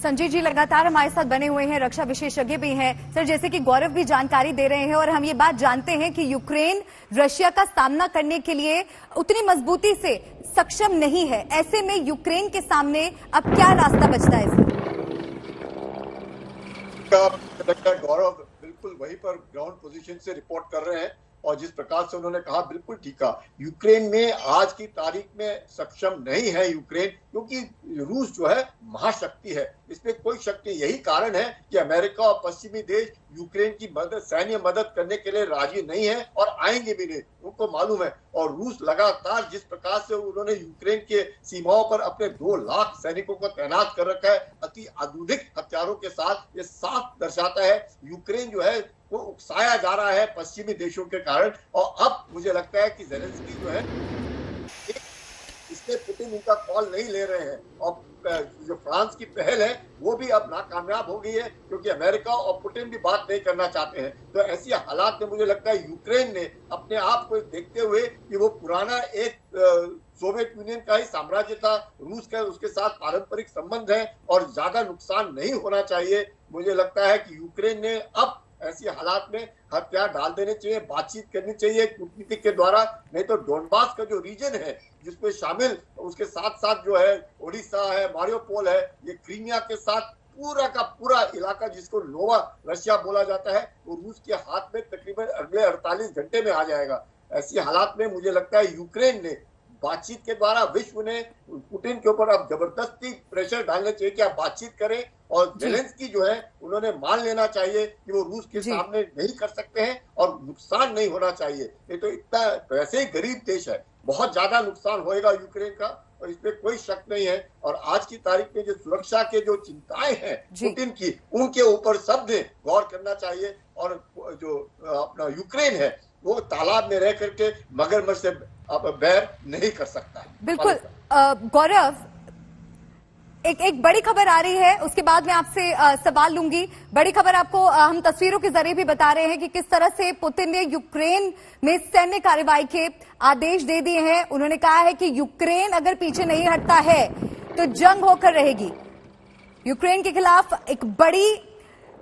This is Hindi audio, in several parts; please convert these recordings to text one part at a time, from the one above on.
संजय जी लगातार हमारे साथ बने हुए हैं, रक्षा विशेषज्ञ भी हैं। सर, जैसे कि गौरव भी जानकारी दे रहे हैं और हम ये बात जानते हैं कि यूक्रेन रशिया का सामना करने के लिए उतनी मजबूती से सक्षम नहीं है। ऐसे में यूक्रेन के सामने अब क्या रास्ता बचता है? गौरव बिल्कुल वहीं पर ग्राउंड पोजीशन से रिपोर्ट कर रहे हैं और जिस प्रकार से उन्होंने कहा बिल्कुल ठीक कहा। यूक्रेन में आज की तारीख में सक्षम नहीं है यूक्रेन, क्योंकि रूस जो है महाशक्ति है, इसमें कोई शक नहीं। यही कारण है कि अमेरिका और पश्चिमी देश यूक्रेन की सैन्य मदद करने के लिए राजी नहीं है और आएंगे भी नहीं, उनको मालूम है। और रूस लगातार जिस प्रकार से उन्होंने यूक्रेन के सीमाओं पर अपने 2 लाख सैनिकों को तैनात कर रखा है अति आधुनिक हथियारों के साथ, ये साफ दर्शाता है यूक्रेन जो है वो उकसाया जा रहा है पश्चिमी देशों के कारण। और अब मुझे लगता है कि ज़ेलेंस्की जो है इसमें पुतिन उनका कॉल नहीं ले रहे हैं और जो फ्रांस की पहल है वो भी अब नाकामयाब हो गई है, क्योंकि अमेरिका और पुतिन भी बात नहीं करना चाहते हैं। तो ऐसी हालात में मुझे लगता है यूक्रेन ने अपने आप को देखते हुए कि वो पुराना एक सोवियत यूनियन का ही साम्राज्य था, रूस का उसके साथ पारंपरिक संबंध है और ज्यादा नुकसान नहीं होना चाहिए। मुझे लगता है कि यूक्रेन ने अब ऐसी हालात में हथियार डाल देने चाहिए, बातचीत करनी चाहिए कूटनीति के द्वारा। नहीं तो डोनबास का जो रीजन है जिसमें शामिल उसके साथ साथ जो है ओडिशा है, मारियोपोल है, ये क्रीमिया के साथ पूरा का पूरा इलाका जिसको नोवा रशिया बोला जाता है वो रूस के हाथ में तकरीबन अगले 48 घंटे में आ जाएगा। ऐसी हालात में मुझे लगता है यूक्रेन ने बातचीत के द्वारा विश्व ने पुतिन के ऊपर अब जबरदस्ती प्रेशर डालने चाहिए कि आप बातचीत करें और ज़ेलेंस्की जो है उन्होंने मान लेना चाहिए कि वो रूस के सामने नहीं कर सकते हैं और नुकसान नहीं होना चाहिए। नहीं तो इतना वैसे ही गरीब देश है, बहुत ज्यादा नुकसान होएगा यूक्रेन का और इसमें कोई शक नहीं है। और आज की तारीख में जो सुरक्षा के जो चिंताएं हैं पुतिन की, उनके ऊपर सबने गौर करना चाहिए। और जो अपना यूक्रेन है वो तालाब में रह करके मगरमच्छ से बैर नहीं कर सकता। बिल्कुल गौरव, एक बड़ी खबर आ रही है, उसके बाद मैं आपसे सवाल लूंगी। बड़ी खबर आपको हम तस्वीरों के जरिए भी बता रहे हैं कि किस तरह से पुतिन ने यूक्रेन में सैन्य कार्रवाई के आदेश दे दिए हैं। उन्होंने कहा है कि यूक्रेन अगर पीछे नहीं हटता है तो जंग होकर रहेगी। यूक्रेन के खिलाफ एक बड़ी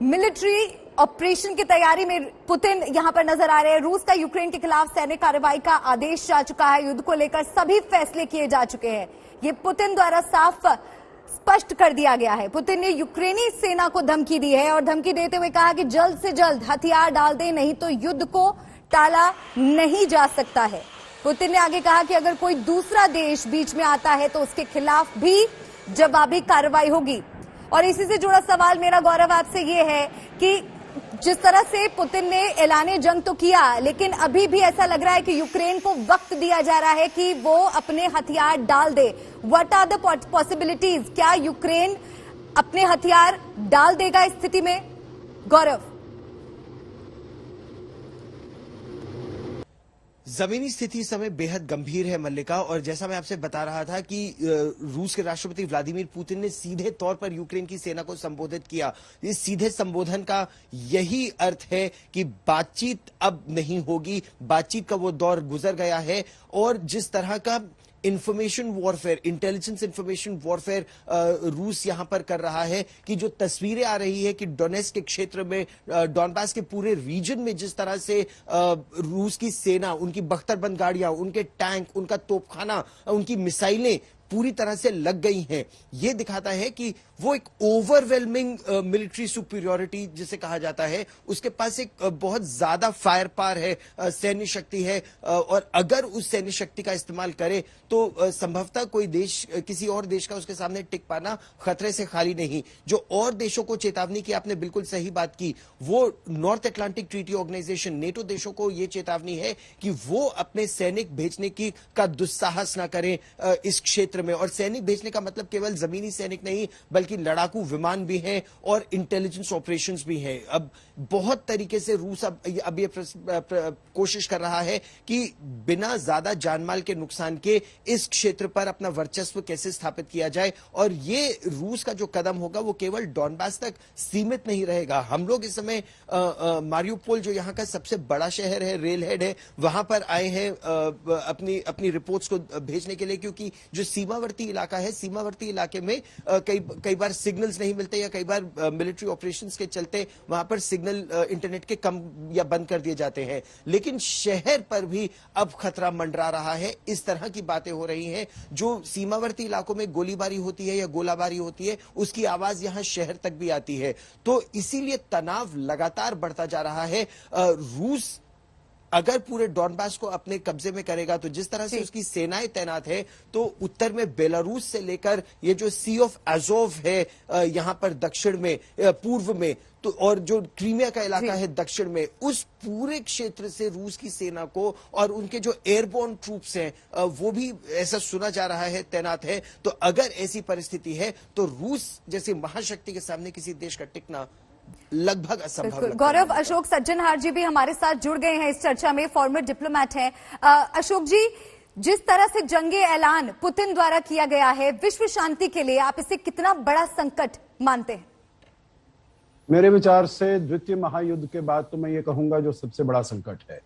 मिलिट्री ऑपरेशन की तैयारी में पुतिन यहां पर नजर आ रहे हैं। रूस का यूक्रेन के खिलाफ सैन्य कार्रवाई का आदेश जा चुका है, युद्ध को लेकर सभी फैसले किए जा चुके हैं। ये पुतिन द्वारा साफ स्पष्ट कर दिया गया है। पुतिन ने यूक्रेनी सेना को धमकी दी है और धमकी देते हुए कहा कि जल्द से जल्द हथियार डाल दें, नहीं तो युद्ध को टाला नहीं जा सकता है। पुतिन ने आगे कहा कि अगर कोई दूसरा देश बीच में आता है तो उसके खिलाफ भी जवाबी कार्रवाई होगी। और इसी से जुड़ा सवाल मेरा गौरव आपसे ये है कि जिस तरह से पुतिन ने ऐलाने जंग तो किया, लेकिन अभी भी ऐसा लग रहा है कि यूक्रेन को वक्त दिया जा रहा है कि वो अपने हथियार डाल दे। What are the possibilities? क्या यूक्रेन अपने हथियार डाल देगा इस स्थिति में? गौरव, जमीनी स्थिति इस समय बेहद गंभीर है मल्लिका, और जैसा मैं आपसे बता रहा था कि रूस के राष्ट्रपति व्लादिमीर पुतिन ने सीधे तौर पर यूक्रेन की सेना को संबोधित किया। इस सीधे संबोधन का यही अर्थ है कि बातचीत अब नहीं होगी, बातचीत का वो दौर गुजर गया है। और जिस तरह का information warfare, intelligence information warfare रूस यहां पर कर रहा है कि जो तस्वीरें आ रही है कि डोनेट्स्क के क्षेत्र में, डॉनबास के पूरे रीजन में जिस तरह से रूस की सेना, उनकी बख्तरबंद गाड़ियां, उनके टैंक, उनका तोपखाना, उनकी मिसाइलें पूरी तरह से लग गई हैं, यह दिखाता है कि वो एक ओवरवेलमिंग मिलिट्री सुपीरियोरिटी जिसे कहा जाता है, उसके पास एक बहुत ज्यादा फायर पावर है, सैन्य शक्ति है। और अगर उस सैन्य शक्ति का इस्तेमाल करे तो संभवतः कोई देश, किसी और देश का उसके सामने टिक पाना खतरे से खाली नहीं। जो और देशों को चेतावनी की, आपने बिल्कुल सही बात की, वो North Atlantic Treaty Organization, NATO देशों को यह चेतावनी है कि वो अपने सैनिक भेजने की का दुस्साहस ना करें इस क्षेत्र में। और सैनिक भेजने का मतलब केवल जमीनी सैनिक नहीं, बल्कि लड़ाकू विमान भी हैं और इंटेलिजेंस ऑपरेशंस भी हैं। अब बहुत तरीके से रूस अब ये कोशिश कर रहा है कि बिना ज्यादा जानमाल के नुकसान के इस क्षेत्र पर अपना वर्चस्व कैसे स्थापित किया जाए। और ये रूस का जो कदम होगा वो केवल डॉनबास तक सीमित नहीं रहेगा। हम लोग इस समय मारियोपोल, जो यहाँ का सबसे बड़ा शहर है, रेल हेड है, वहां पर आए हैं अपनी रिपोर्ट्स को भेजने के लिए, क्योंकि जो सीमा सीमावर्ती इलाका है, सीमावर्ती इलाके में कई बार सिग्नल्स नहीं मिलते या कई बार मिलिट्री ऑपरेशंस के चलते वहां पर सिग्नल इंटरनेट के कम या बंद कर दिए जाते हैं। लेकिन शहर पर भी अब खतरा मंडरा रहा है। इस तरह की बातें हो रही हैं, जो सीमावर्ती इलाकों में गोलीबारी होती है या गोलाबारी होती है उसकी आवाज यहां शहर तक भी आती है। तो इसीलिए तनाव लगातार बढ़ता जा रहा है। रूस अगर पूरे डॉनबास को अपने कब्जे में करेगा तो जिस तरह से उसकी सेनाएं तैनात है, तो उत्तर में बेलारूस से लेकर ये जो सी ऑफ अजोव है यहां पर दक्षिण में, पूर्व में, तो और जो क्रीमिया का इलाका है दक्षिण में, उस पूरे क्षेत्र से रूस की सेना को और उनके जो एयरबोर्न ट्रूप्स हैं वो भी ऐसा सुना जा रहा है तैनात है। तो अगर ऐसी परिस्थिति है तो रूस जैसी महाशक्ति के सामने किसी देश का टिकना लगभग असंभव। गौरव, अशोक सज्जनहार जी भी हमारे साथ जुड़ गए हैं इस चर्चा में, फॉर्मर डिप्लोमैट हैं। अशोक जी, जिस तरह से जंगे ऐलान पुतिन द्वारा किया गया है विश्व शांति के लिए, आप इसे कितना बड़ा संकट मानते हैं? मेरे विचार से द्वितीय महायुद्ध के बाद तो मैं ये कहूंगा जो सबसे बड़ा संकट है।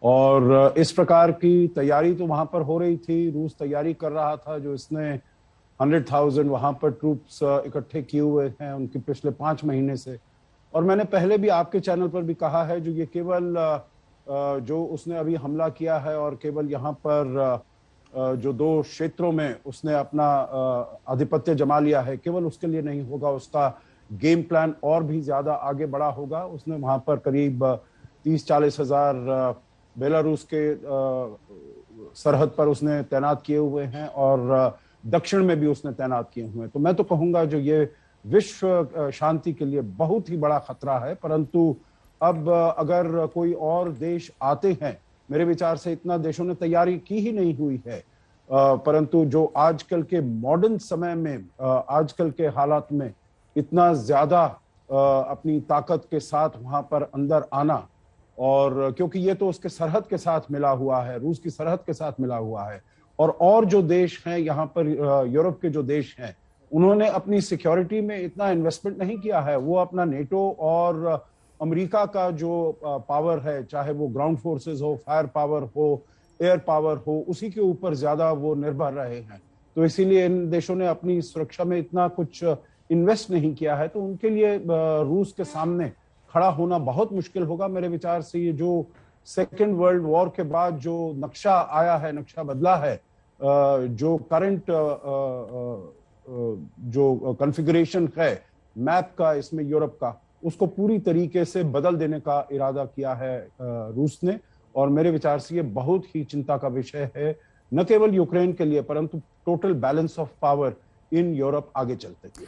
और इस प्रकार की तैयारी तो वहां पर हो रही थी, रूस तैयारी कर रहा था, जो इसने 100,000 वहां पर ट्रूप्स इकट्ठे किए हुए हैं उनके पिछले 5 महीने से। और मैंने पहले भी आपके चैनल पर भी कहा है, जो ये केवल जो उसने अभी हमला किया है और केवल यहाँ पर जो 2 क्षेत्रों में उसने अपना आधिपत्य जमा लिया है, केवल उसके लिए नहीं होगा, उसका गेम प्लान और भी ज्यादा आगे बढ़ा होगा। उसने वहां पर करीब 30-40 हजार बेलारूस के सरहद पर उसने तैनात किए हुए हैं और दक्षिण में भी उसने तैनात किए हुए हैं। तो मैं तो कहूंगा जो ये विश्व शांति के लिए बहुत ही बड़ा खतरा है। परंतु अब अगर कोई और देश आते हैं, मेरे विचार से इतना देशों ने तैयारी की ही नहीं हुई है, परंतु जो आजकल के मॉडर्न समय में, आजकल के हालात में इतना ज्यादा अपनी ताकत के साथ वहां पर अंदर आना, और क्योंकि ये तो उसके सरहद के साथ मिला हुआ है, रूस की सरहद के साथ मिला हुआ है, और जो देश हैं यहाँ पर, यूरोप के जो देश हैं, उन्होंने अपनी सिक्योरिटी में इतना इन्वेस्टमेंट नहीं किया है। वो अपना नेटो और अमेरिका का जो पावर है, चाहे वो ग्राउंड फोर्सेस हो, फायर पावर हो, एयर पावर हो, उसी के ऊपर ज्यादा वो निर्भर रहे हैं। तो इसीलिए इन देशों ने अपनी सुरक्षा में इतना कुछ इन्वेस्ट नहीं किया है। तो उनके लिए रूस के सामने खड़ा होना बहुत मुश्किल होगा। मेरे विचार से ये जो सेकेंड वर्ल्ड वॉर के बाद जो नक्शा आया है, नक्शा बदला है, जो करंट जो कॉन्फ़िगरेशन है मैप का इसमें यूरोप का, उसको पूरी तरीके से बदल देने का इरादा किया है रूस ने। और मेरे विचार से ये बहुत ही चिंता का विषय है, न केवल यूक्रेन के लिए परंतु total balance of power in Europe आगे चलते हुए।